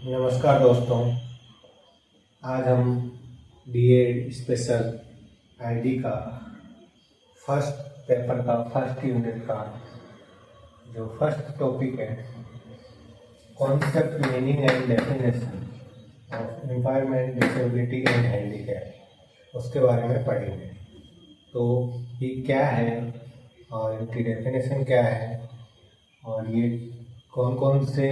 नमस्कार दोस्तों, आज हम बीएड स्पेशल आईडी का फर्स्ट पेपर का फर्स्ट यूनिट का जो फर्स्ट टॉपिक है, concept meaning and definition of empowerment disability and handicap, उसके बारे में पढ़ेंगे। तो ये क्या है और इनकी डेफिनेशन क्या है और ये कौन कौन से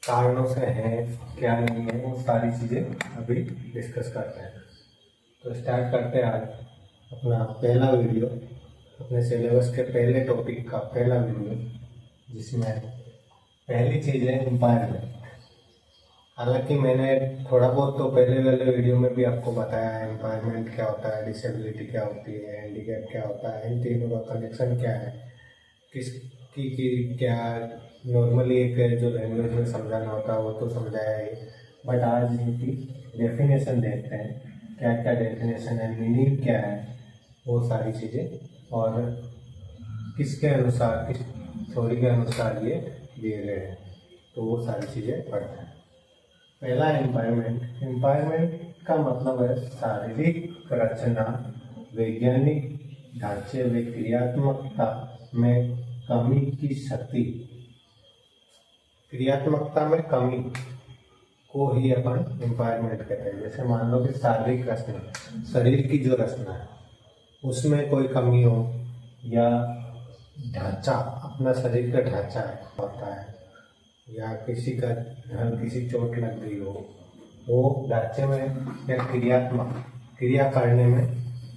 कारणों से हैं, क्या नहीं है, वो सारी चीज़ें अभी डिस्कस करते हैं। तो स्टार्ट करते हैं आज अपना पहला वीडियो, अपने सिलेबस के पहले टॉपिक का पहला वीडियो, जिसमें पहली चीज़ है एम्पावरमेंट। हालांकि मैंने थोड़ा बहुत तो पहले वाले वीडियो में भी आपको बताया है एम्पावरमेंट क्या होता है, डिसेबिलिटी क्या होती है, हैंडीकैप क्या होता है, इन तीनों का कनेक्शन क्या है, किसकी क्या नॉर्मली एक जो लैंग्वेज में समझाना होता है वो तो समझाया ही। बट आज इनकी डेफिनेशन देखते हैं, क्या क्या डेफिनेशन है, मीनिंग क्या है, वो सारी चीज़ें, और किसके अनुसार, किस थ्योरी के अनुसार ये दिए गए हैं, तो वो सारी चीज़ें पढ़ते हैं। पहला एम्पावरमेंट। एम्पावरमेंट का मतलब है शारीरिक रचना, वैज्ञानिक ढांचे व क्रियात्मकता में कमी की शक्ति। क्रियात्मकता में कमी को ही अपन एम्पावरमेंट कहते हैं। जैसे मान लो कि शारीरिक रचना, शरीर की जो रचना है उसमें कोई कमी हो, या ढांचा, अपना शरीर का ढांचा होता है, या किसी का किसी चोट लग गई हो, वो ढांचे में या क्रियात्मक क्रिया करने में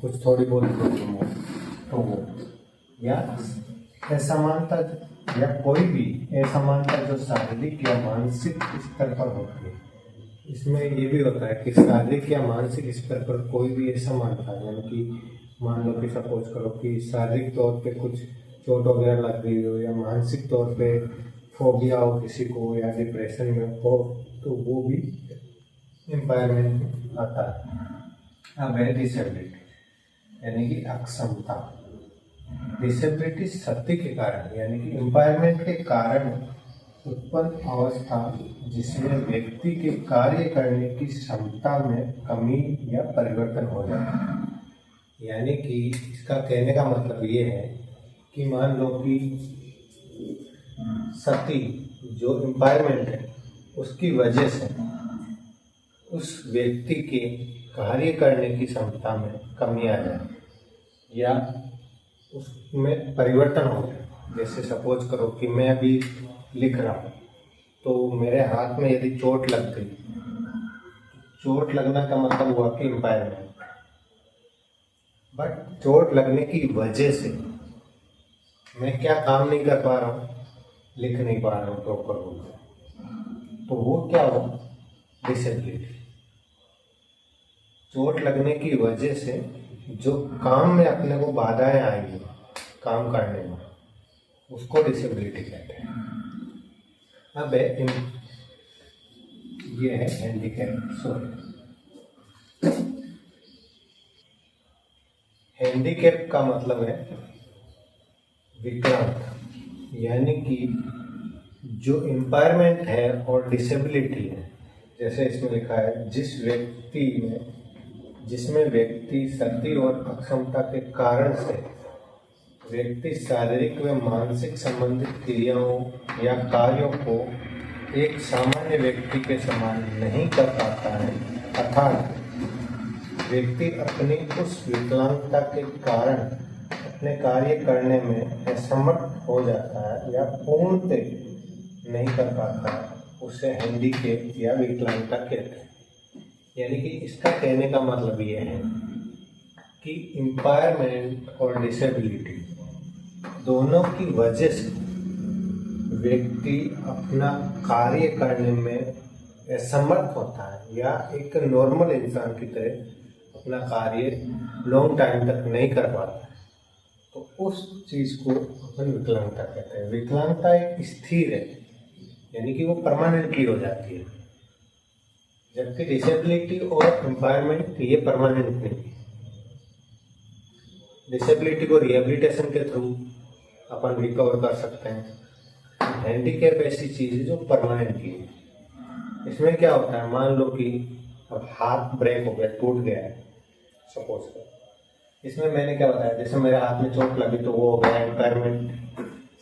कुछ थोड़ी बहुत प्रॉब्लम हो तो वो, या असमानता, या कोई भी असमानता जो शारीरिक या मानसिक स्तर पर होती है। इसमें ये भी होता है कि शारीरिक या मानसिक स्तर पर कोई भी असमानता, यानी कि मान लो कि सपोज करो कि शारीरिक तौर पे कुछ चोट वगैरह लग गई हो, या मानसिक तौर पे फोबिया हो किसी को, या डिप्रेशन में हो, तो वो भी एम्पावरमेंट में आता है। अब है डिसेबिलिटी, यानी कि अक्षमता। डिसेबिलिटी शक्ति के कारण, यानी कि एम्पावरमेंट के कारण उत्पन्न अवस्था जिसमें व्यक्ति के कार्य करने की क्षमता में कमी या परिवर्तन हो जाता है। यानी कि इसका कहने का मतलब ये है कि मान लो कि शक्ति जो एम्पावरमेंट है उसकी वजह से उस व्यक्ति के कार्य करने की क्षमता में कमी आ जाए, या उसमें परिवर्तन हो जाए। जैसे सपोज करो कि मैं अभी लिख रहा हूँ, तो मेरे हाथ में यदि चोट लग गई, चोट लगना का मतलब हुआ कि एम्पावरमेंट। बट चोट लगने की वजह से मैं क्या काम नहीं कर पा रहा हूँ, लिख नहीं पा रहा हूँ प्रॉपर रूप से, तो वो क्या हो, डिसेबिलिटी। चोट लगने की वजह से जो काम में अपने को बाधाएं आएंगी काम करने में, उसको डिसेबिलिटी कहते हैं। अब ये है हैंडीकैप। हैंडीकैप का मतलब है विकलांग, यानी कि जो एम्पावरमेंट है और डिसेबिलिटी है, जैसे इसमें लिखा है जिसमें व्यक्ति शक्ति और अक्षमता के कारण से व्यक्ति शारीरिक व मानसिक संबंधित क्रियाओं या कार्यों को एक सामान्य व्यक्ति के समान नहीं कर पाता है, अर्थात व्यक्ति अपनी उस विकलांगता के कारण अपने कार्य करने में असमर्थ हो जाता है या पूर्णतः नहीं कर पाता है, उसे हैंडीकैप या विकलांगता कहते हैं। यानी कि इसका कहने का मतलब ये है कि एम्पावरमेंट और डिसेबिलिटी दोनों की वजह से व्यक्ति अपना कार्य करने में असमर्थ होता है, या एक नॉर्मल इंसान की तरह अपना कार्य लॉन्ग टाइम तक नहीं कर पाता है, तो उस चीज़ को अपन विकलांगता कहते हैं। विकलांगता एक स्थिर है, यानी कि वो परमानेंटली हो जाती है, जबकि डिसेबिलिटी और एम्पावरमेंट ये परमानेंट नहीं है। डिसेबिलिटी को रिहेबिलिटेशन के थ्रू अपन रिकवर कर सकते हैं। हैंडीकैप ऐसी चीज़ है जो परमानेंटली है, इसमें क्या होता है, मान लो कि अब हाथ ब्रेक हो गया, टूट गया है सपोज कर। इसमें मैंने क्या बताया, जैसे मेरे हाथ में चोट लगी तो वो हो गया इम्पेयरमेंट।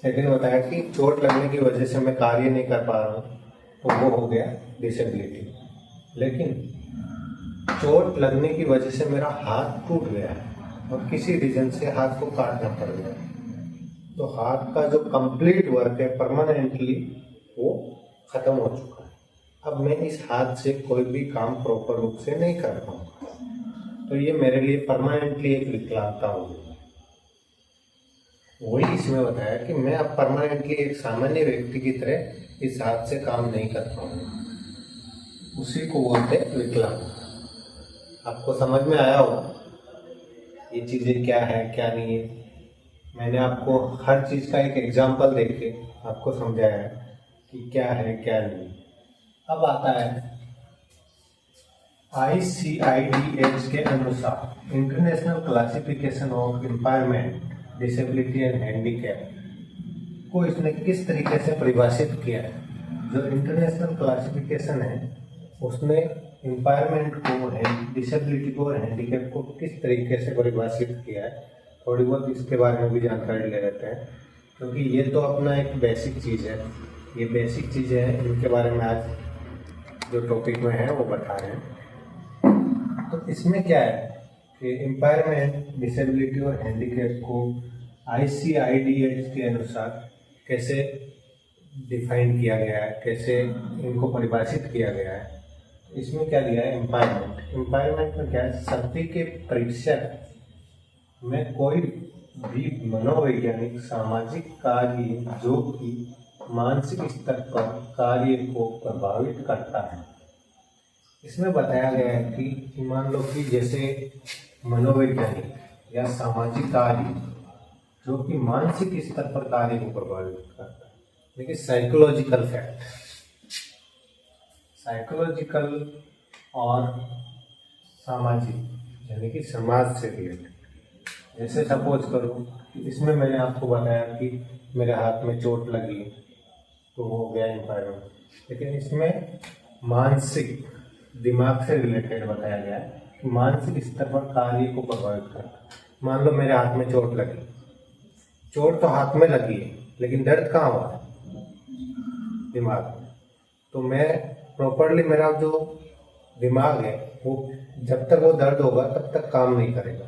सेकंड बताया कि चोट लगने की वजह से मैं कार्य नहीं कर पा रहा हूँ, तो वो हो गया डिसेबिलिटी। लेकिन चोट लगने की वजह से मेरा हाथ टूट गया है और किसी रीजन से हाथ को काटना पड़ गया, तो हाथ का जो कंप्लीट वर्क है परमानेंटली वो खत्म हो चुका है। अब मैं इस हाथ से कोई भी काम प्रॉपर रूप से नहीं कर पाऊंगा, तो ये मेरे लिए परमानेंटली एक विकलांगता होगी। वही इसमें बताया कि मैं अब परमानेंटली एक सामान्य व्यक्ति की तरह इस हाथ से काम नहीं कर पाऊंगा, उसी को बोलते हैं विकलांग। आपको समझ में आया होगा ये चीज़ें क्या है क्या नहीं है। मैंने आपको हर चीज़ का एक एग्जाम्पल देख के आपको समझाया है कि क्या है क्या नहीं। अब आता है ICIDH के अनुसार international classification of impairment, disability and handicap को इसने किस तरीके से परिभाषित किया है। जो इंटरनेशनल क्लासिफिकेशन है उसने इम्पायरमेंट को, डिसेबिलिटी को और हैंडीकैप को किस तरीके से परिभाषित किया है, थोड़ी बहुत इसके बारे में भी जानकारी ले लेते हैं, क्योंकि ये तो अपना एक बेसिक चीज़ है। ये बेसिक चीज़ें हैं, इनके बारे में आज जो टॉपिक में है वो बता रहे हैं। तो इसमें क्या है कि इम्पायरमेंट, डिसेबिलिटी और हैंडीकैप को ICIDH के अनुसार कैसे डिफाइन किया गया है, कैसे इनको परिभाषित किया गया है। इसमें क्या दिया है, इम्पायरमेंट में क्या है, शक्ति के परीक्षक में कोई भी मनोवैज्ञानिक सामाजिक कार्य जो कि मानसिक स्तर पर कार्य को प्रभावित करता है। इसमें बताया गया है कि मान लो कि जैसे मनोवैज्ञानिक या सामाजिक कार्य जो कि मानसिक स्तर पर कार्य को प्रभावित करता है, लेकिन साइकोलॉजिकल फैक्ट, साइकोलॉजिकल और सामाजिक यानी कि समाज से रिलेटेड। जैसे सपोज करो इसमें मैंने आपको बताया कि मेरे हाथ में चोट लगी तो हो गया इम्पायरमेंट, लेकिन इसमें मानसिक, दिमाग से रिलेटेड बताया गया है कि मानसिक स्तर पर कार्य को प्रभावित करता है। मान लो मेरे हाथ में चोट लगी, चोट तो हाथ में लगी है लेकिन दर्द कहाँ हुआ है, दिमाग में। तो मैं प्रॉपरली, मेरा जो दिमाग है वो जब तक वो दर्द होगा तब तक काम नहीं करेगा,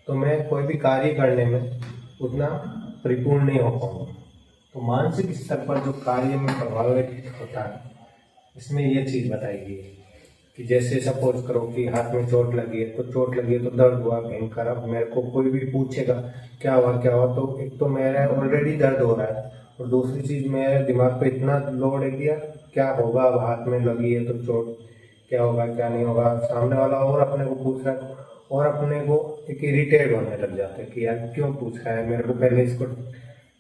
तो मैं कोई भी कार्य करने में उतना परिपूर्ण नहीं हो पाऊंगा। तो मानसिक स्तर पर जो कार्य में प्रभावित होता है, इसमें ये चीज़ बताई गई है कि जैसे सपोज करो कि हाथ में चोट लगी है, तो चोट लगी है तो दर्द हुआ भयंकर। अब मेरे को कोई भी पूछेगा क्या हुआ क्या हुआ, तो एक तो मेरा ऑलरेडी दर्द हो रहा है और दूसरी चीज़ मेरे दिमाग पे इतना लोड है कि यार क्या होगा, अब हाथ में लगी है तो चोट, क्या होगा क्या नहीं होगा। सामने वाला और अपने को पूछ रहा है और अपने को एक इरिटेट होने लग जाते हैं कि यार क्यों पूछ रहा है, मेरे को पहले इसको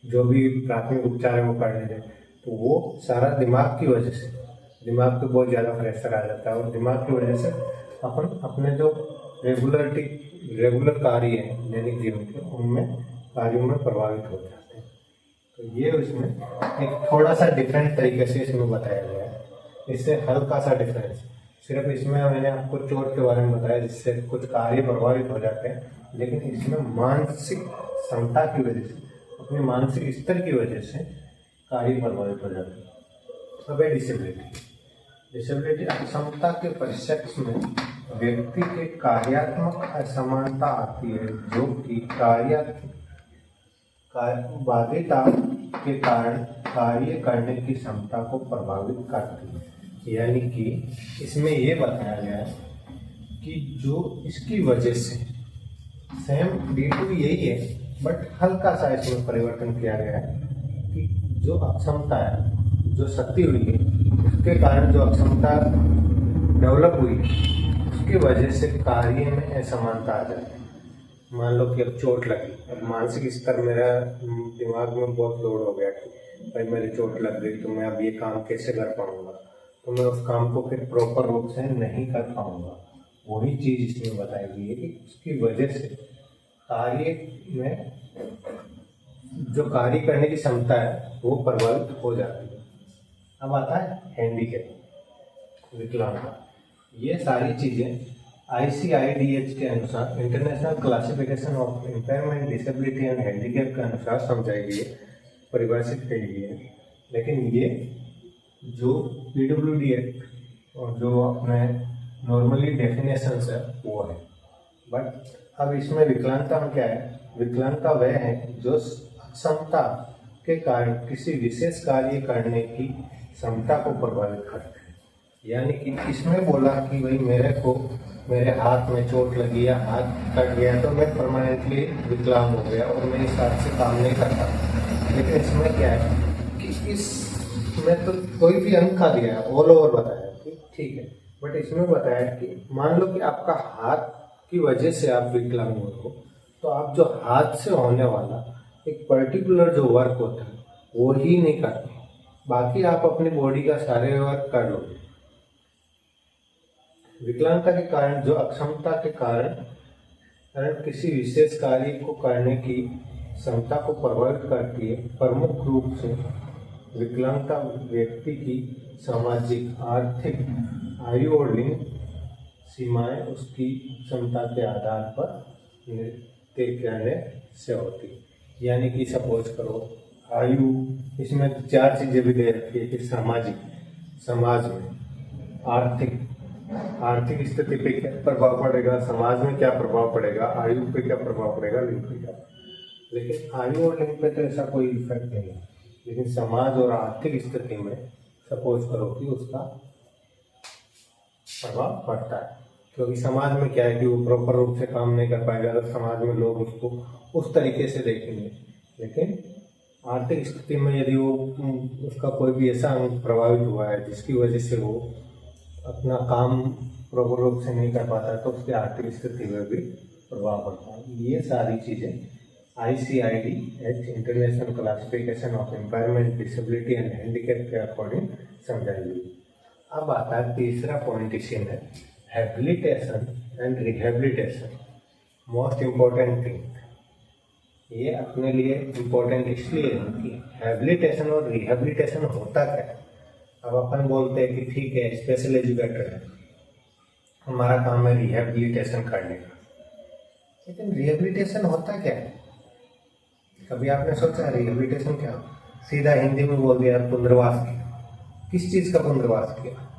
जो भी प्राथमिक उपचार है वो करने दें। तो वो सारा दिमाग की वजह से, दिमाग पे बहुत ज़्यादा प्रेशर आ जाता है और दिमाग की वजह से अपन अपने जो रेगुलर कार्य हैं दैनिक जीवन के, उनमें कार्यों में प्रभावित हो जाते हैं। तो ये इसमें एक थोड़ा सा डिफरेंट तरीके से इसमें बताया गया है, इससे हल्का सा डिफरेंस। सिर्फ इसमें मैंने आपको चोट के बारे में बताया जिससे कुछ कार्य प्रभावित हो जाते हैं, लेकिन इसमें मानसिक क्षमता की वजह से, अपने मानसिक स्तर की वजह से कार्य प्रभावित हो जाते हैं। अब है डिसेबिलिटी अक्षमता के परिप्रेक्ष्य में व्यक्ति के कार्यात्मक असमानता आती है जो कि बाध्यता के कारण कार्य करने की क्षमता को प्रभावित करती है। यानी कि इसमें ये बताया गया है कि जो इसकी वजह से सेम D2 यही है, बट हल्का सा इसमें परिवर्तन किया गया है कि जो अक्षमता है, जो शक्ति हुई है, उसके कारण जो अक्षमता डेवलप हुई उसकी वजह से कार्य में असमानता आ जाती है। मान लो कि अब चोट लगी, अब मानसिक स्तर मेरा दिमाग में बहुत लोड हो गया कि भाई मेरी चोट लग गई तो मैं अब ये काम कैसे कर पाऊंगा, तो मैं उस काम को फिर प्रॉपर रूप से नहीं कर पाऊंगा। वही चीज़ इसमें बताई गई है कि उसकी वजह से कार्य में जो कार्य करने की क्षमता है वो प्रभावित हो जाती है। अब आता है हैंडीकैप। विकलांगता, ये सारी चीज़ें ICIDH के अनुसार, international classification of impairment, disability and handicap के अनुसार समझाई गई है, परिभाषित की गई है। लेकिन ये जो PWD एक्ट और जो अपने नॉर्मली डेफिनेशंस है वो है। बट अब इसमें विकलांगता में क्या है? विकलांगता वह है जो अक्षमता के कारण किसी विशेष कार्य करने की क्षमता को प्रभावित करते हैं। यानी कि इसमें बोला कि भाई मेरे हाथ में चोट लगी या हाथ कट गया तो मैं परमानेंटली विकलांग हो गया और मैं इस हाथ से काम नहीं करता। लेकिन इसमें क्या है कि इसमें तो कोई भी अंग का दिया है, ऑल ओवर बताया कि ठीक है, बट इसमें बताया कि मान लो कि आपका हाथ की वजह से आप विकलांग हो, तो आप जो हाथ से होने वाला एक पर्टिकुलर जो वर्क होता है वो ही नहीं करते, बाकी आप अपनी बॉडी का सारे वर्क कर लोगे। विकलांगता के कारण जो अक्षमता के कारण किसी विशेष कार्य को करने की क्षमता को प्रभावित करती है। प्रमुख रूप से विकलांगता व्यक्ति की सामाजिक, आर्थिक, आयु और लिंग सीमाएं उसकी क्षमता के आधार पर तय करने से होती है। यानी कि सपोज करो आयु, इसमें 4 चीजें भी दे रखी है कि सामाजिक, समाज में, आर्थिक स्थिति पे क्या प्रभाव पड़ेगा, समाज में क्या प्रभाव पड़ेगा, आयु पे क्या प्रभाव पड़ेगा, लिंग पे क्या। लेकिन आयु और लिंग पे तो ऐसा कोई इफेक्ट नहीं है, लेकिन समाज और आर्थिक स्थिति में सपोज करो कि उसका प्रभाव पड़ता है। क्योंकि समाज में क्या है कि वो प्रॉपर रूप से काम नहीं कर पाएगा, अगर समाज में लोग उसको उस तरीके से देखेंगे। लेकिन आर्थिक स्थिति में यदि वो उसका कोई भी ऐसा अंग प्रभावित हुआ है जिसकी वजह से वो अपना काम प्रॉपर रूप से नहीं कर पाता, तो उसकी आर्थिक स्थिति में भी प्रभाव पड़ता है। ये सारी चीज़ें ICIDH, international classification of impairment, disability and handicap के अकॉर्डिंग समझाई गई। अब आता है तीसरा पॉइंट इसी में, habilitation and rehabilitation, most important thing. ये अपने लिए इम्पोर्टेंट इसलिए है कि हैबिलिटेशन और रिहेबिलिटेशन होता क्या है। अब अपन बोलते हैं कि ठीक है स्पेशल एजुकेटर है, हमारा काम है रिहेबिलिटेशन करने का, लेकिन रिहेबिलिटेशन होता क्या है? कभी आपने सोचा रिहेबिलिटेशन क्या? सीधा हिंदी में बोल दिया पुनर्वास किया। किस चीज का पुनर्वास किया?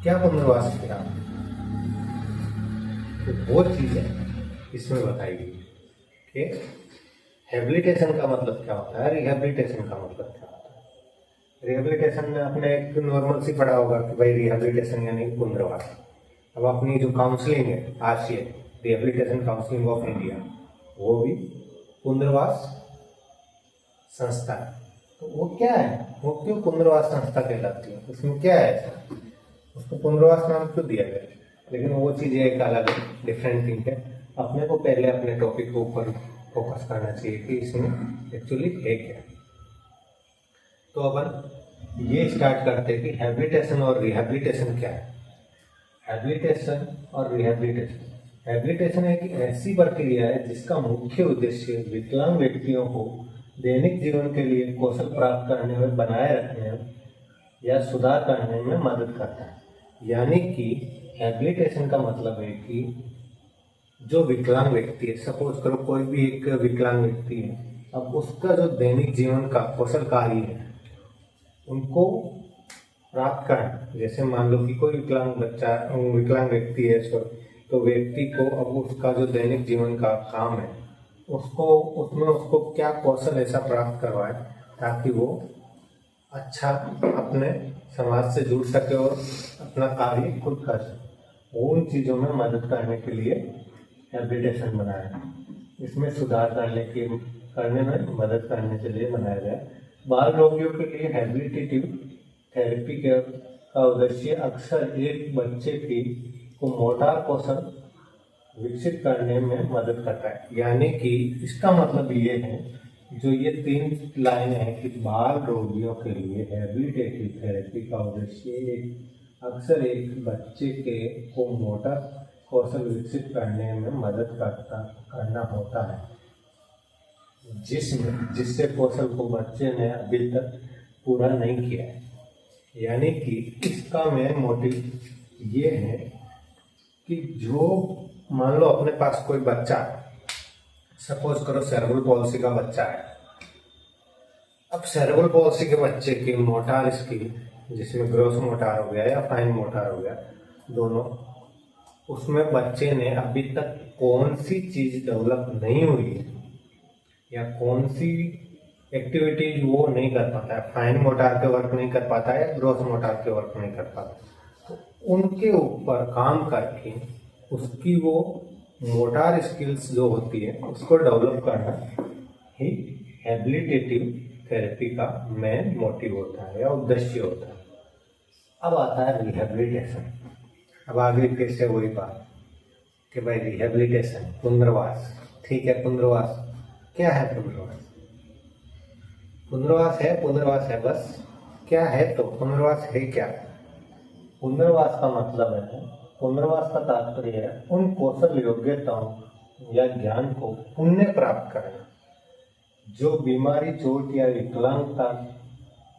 क्या पुनर्वास किया? तो वो चीजें इसमें बताई गई कि हैबिलिटेशन का मतलब क्या होता है, रिहेबिलिटेशन का मतलब क्या होता है। रिहेबिलिटेशन में आपने एक नॉर्मल सी पढ़ा होगा कि भाई रिहेबिलिटेशन यानी पुनर्वास। अब अपनी जो काउंसलिंग है RCA, rehabilitation counselling of India, वो भी पुनर्वास संस्था है। तो वो क्या है, वो क्यों पुनर्वास संस्था कहलाती है, उसमें क्या है ऐसा, उसको पुनर्वास नाम क्यों दिया गया? लेकिन वो चीज़ एक अलग डिफरेंट थिंग है। अपने को पहले अपने टॉपिक के ऊपर फोकस करना चाहिए कि इसमें एक्चुअली है क्या। तो अपन ये स्टार्ट करते हैं कि हैबिलिटेशन और रिहेबिलिटेशन क्या है। हैबिलिटेशन और रिहेबिलिटेशन, हैबिलिटेशन एक ऐसी प्रक्रिया है जिसका मुख्य उद्देश्य विकलांग व्यक्तियों को दैनिक जीवन के लिए कौशल प्राप्त करने में, बनाए रखने या सुधार करने में मदद करता है। यानी कि हैबिलिटेशन का मतलब है कि जो विकलांग व्यक्ति है, सपोज करो कोई भी एक विकलांग व्यक्ति है, अब उसका जो दैनिक जीवन का कौशल कार्य है उनको प्राप्त करना। जैसे मान लो कि कोई विकलांग व्यक्ति है, तो व्यक्ति को अब उसका जो दैनिक जीवन का काम है उसको क्या कौशल ऐसा प्राप्त करवाए ताकि वो अच्छा अपने समाज से जुड़ सके और अपना कार्य खुद कर सके। उन चीज़ों में मदद करने के लिए हैबिलिटेशन बनाया, इसमें सुधार करने में मदद करने के लिए बनाया गया। बाल रोगियों के लिए हैबिलिटेटिव थेरेपी का उद्देश्य अक्सर एक बच्चे को मोटार कौशल विकसित करने में मदद करता है। यानी कि इसका मतलब ये है, जो ये 3 लाइन है कि बाल रोगियों के लिए हैबिलिटेटिव थेरेपी का उद्देश्य अक्सर एक बच्चे को मोटर कौशल विकसित करने में मदद करना होता है, जिससे कौशल को बच्चे ने अभी तक पूरा नहीं किया है। यानी कि इसका मेन मोटिव ये है कि जो मान लो अपने पास कोई बच्चा, सपोज करो सेरेब्रल पॉलिसी का बच्चा है। अब सेरेब्रल पॉलिसी के बच्चे की मोटार स्किल, जिसमें ग्रॉस मोटार हो गया या फाइन मोटार हो गया, दोनों, उसमें बच्चे ने अभी तक कौन सी चीज डेवलप नहीं हुई है या कौन सी एक्टिविटीज वो नहीं कर पाता है, फाइन मोटार के वर्क नहीं कर पाता है या ग्रॉस मोटार के वर्क नहीं कर पाता, तो उनके ऊपर काम करके उसकी वो मोटार स्किल्स जो होती है उसको डेवलप करना ही हैबिलिटेटिव थेरेपी का मेन मोटिव होता है या उद्देश्य होता है। अब आता है रिहेबिलिटेशन। अब आगे फिर से वही बात कि भाई रिहेबिलिटेशन, पुनर्वास, ठीक है, पुनर्वास क्या है? पुनर्वास है बस। क्या है? तो पुनर्वास है क्या? पुनर्वास का मतलब है, पुनर्वास का तात्पर्य है उन कौशल, योग्यताओं या ज्ञान को पुनः प्राप्त करना जो बीमारी, चोट या विकलांगता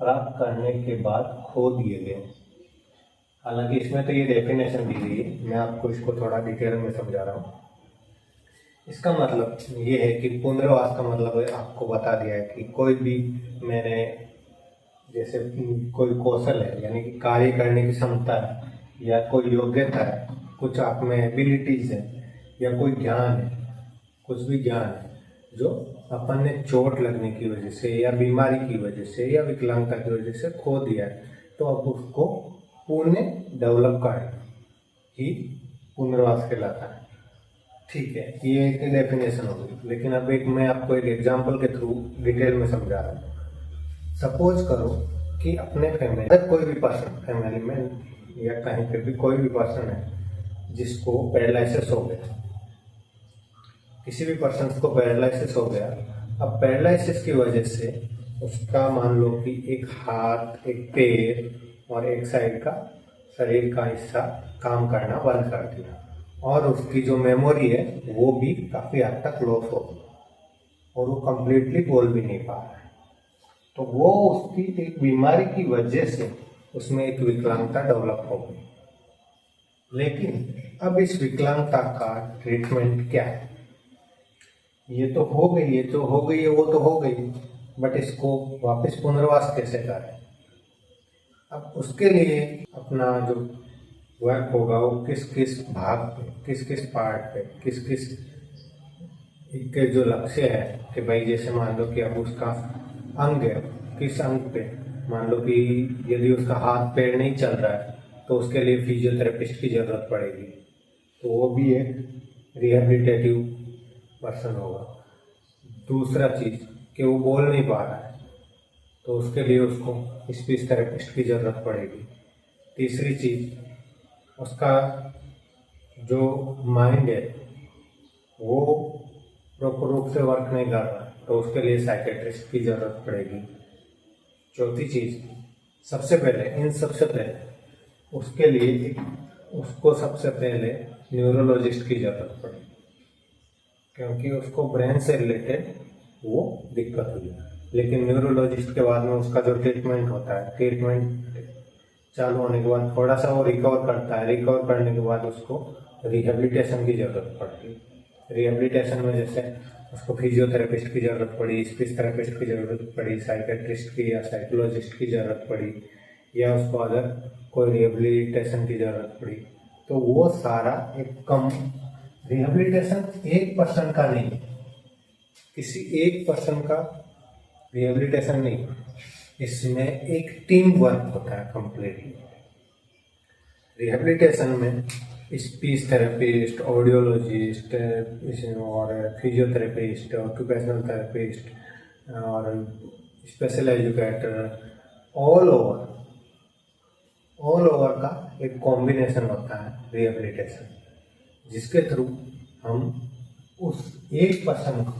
प्राप्त करने के बाद खो दिए गए। हालांकि इसमें तो ये डेफिनेशन दी गई है, मैं आपको इसको थोड़ा डिटेल में समझा रहा हूँ। इसका मतलब ये है कि पुनर्वास का मतलब है, आपको बता दिया है कि कोई भी, मैंने जैसे कोई कौशल है यानी कि कार्य करने की क्षमता है या कोई योग्यता है, कुछ आप में एबिलिटीज है या कोई ज्ञान है, कुछ भी ज्ञान है जो अपन ने चोट लगने की वजह से या बीमारी की वजह से या विकलांगता की वजह से खो दिया है, तो अब उसको पुनः डेवलप करना ही पुनर्वास कहलाता है। ठीक है, ये एक डेफिनेशन होगी, लेकिन अब मैं आपको एक एग्जांपल के थ्रू डिटेल में समझा रहा हूँ। सपोज करो कि अपने फैमिली, कोई भी पर्सन, फैमिली में या कहीं पे भी कोई भी पर्सन है जिसको पैरालिसिस हो गया, किसी भी पर्सन को पैरालिसिस हो गया। अब पैरालिसिस की वजह से उसका मान लो कि एक हाथ, एक पैर और एक साइड का शरीर का हिस्सा काम करना बंद कर दिया और उसकी जो मेमोरी है वो भी काफी हद तक लॉस हो गई और वो कंप्लीटली बोल भी नहीं पा रहा है। तो वो उसकी एक बीमारी की वजह से उसमें एक विकलांगता डेवलप हो गई। लेकिन अब इस विकलांगता का ट्रीटमेंट क्या है? ये तो हो गई है, वो तो हो गई, बट इसको वापस पुनर्वास कैसे करें? अब उसके लिए अपना जो वर्क होगा वो किस किस भाग पे, किस किस पार्ट पे, किस किस के जो लक्ष्य है कि भाई जैसे मान लो कि अब उसका अंग है, किस अंग पे, मान लो कि यदि उसका हाथ पैर नहीं चल रहा है तो उसके लिए फिजियोथेरेपिस्ट की जरूरत पड़ेगी, तो वो भी एक रिहेबिलिटेटिव पर्सन होगा। दूसरा चीज कि वो बोल नहीं पा रहा है तो उसके लिए उसको स्पीच थेरेपिस्ट की जरूरत पड़ेगी। तीसरी चीज, उसका जो माइंड है वो प्रॉपर रूप से वर्क नहीं कर रहा तो उसके लिए साइकेट्रिस्ट की जरूरत पड़ेगी। चौथी चीज, सबसे पहले उसको सबसे पहले न्यूरोलॉजिस्ट की जरूरत पड़ेगी, क्योंकि उसको ब्रेन से रिलेटेड वो दिक्कत हुई है। लेकिन न्यूरोलॉजिस्ट के बाद में उसका जो ट्रीटमेंट होता है, ट्रीटमेंट चालू होने के बाद थोड़ा सा वो रिकवर करता है, रिकवर करने के बाद उसको रिहेबिलिटेशन की जरूरत पड़ती है। रिहेबिलिटेशन में जैसे उसको फिजियोथेरेपिस्ट की जरूरत पड़ी, स्पीच थेरेपिस्ट की जरूरत पड़ी, साइकेट्रिस्ट की या साइकोलॉजिस्ट की जरूरत पड़ी, या उसको अगर कोई रिहेबिलिटेशन की जरूरत पड़ी, तो वो सारा एक कम रिहेबिलिटेशन एक पर्सन का नहीं, किसी एक पर्सन का रिहेबिलिटेशन नहीं, इसमें एक टीम वर्क होता है कंप्लीटली। रिहेबिलिटेशन में स्पीच थेरेपिस्ट, ऑडियोलॉजिस्ट और फिजियोथेरेपिस्ट, ऑक्यूपेशनल थेरेपिस्ट और स्पेशल एजुकेटर, ऑल ओवर का एक कॉम्बिनेशन होता है रिहेबिलिटेशन, जिसके थ्रू हम उस एक पर्सन को,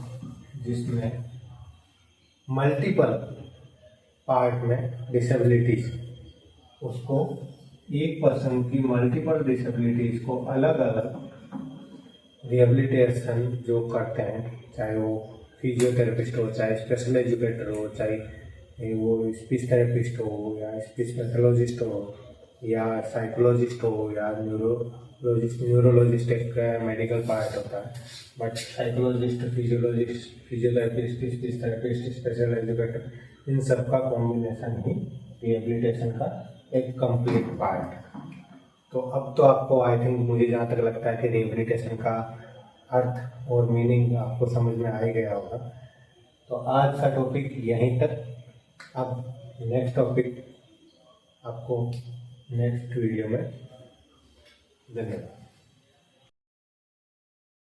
जिसमें मल्टीपल पार्ट में डिसेबिलिटीज, उसको एक पर्सन की मल्टीपल डिसेबिलिटीज को अलग अलग रिहेबिलिटेशन जो करते हैं, चाहे वो फिजियोथेरेपिस्ट हो, चाहे स्पेशल एजुकेटर हो, चाहे वो स्पीच थेरेपिस्ट हो या स्पीच पैथोलॉजिस्ट हो या साइकोलॉजिस्ट हो या न्यूरोलॉजिस्ट एक मेडिकल पार्ट होता है, but psychologist, physiotherapist, speech therapist, special educator, इन सब का कॉम्बिनेशन ही रिहेबिलिटेशन का एक कंप्लीट पार्ट। तो अब तो आपको आई थिंक, मुझे जहाँ तक लगता है कि रिहेबिलिटेशन का अर्थ और मीनिंग आपको समझ में आ ही गया होगा। तो आज का टॉपिक यहीं तक। अब नेक्स्ट टॉपिक आपको नेक्स्ट वीडियो में। धन्यवाद।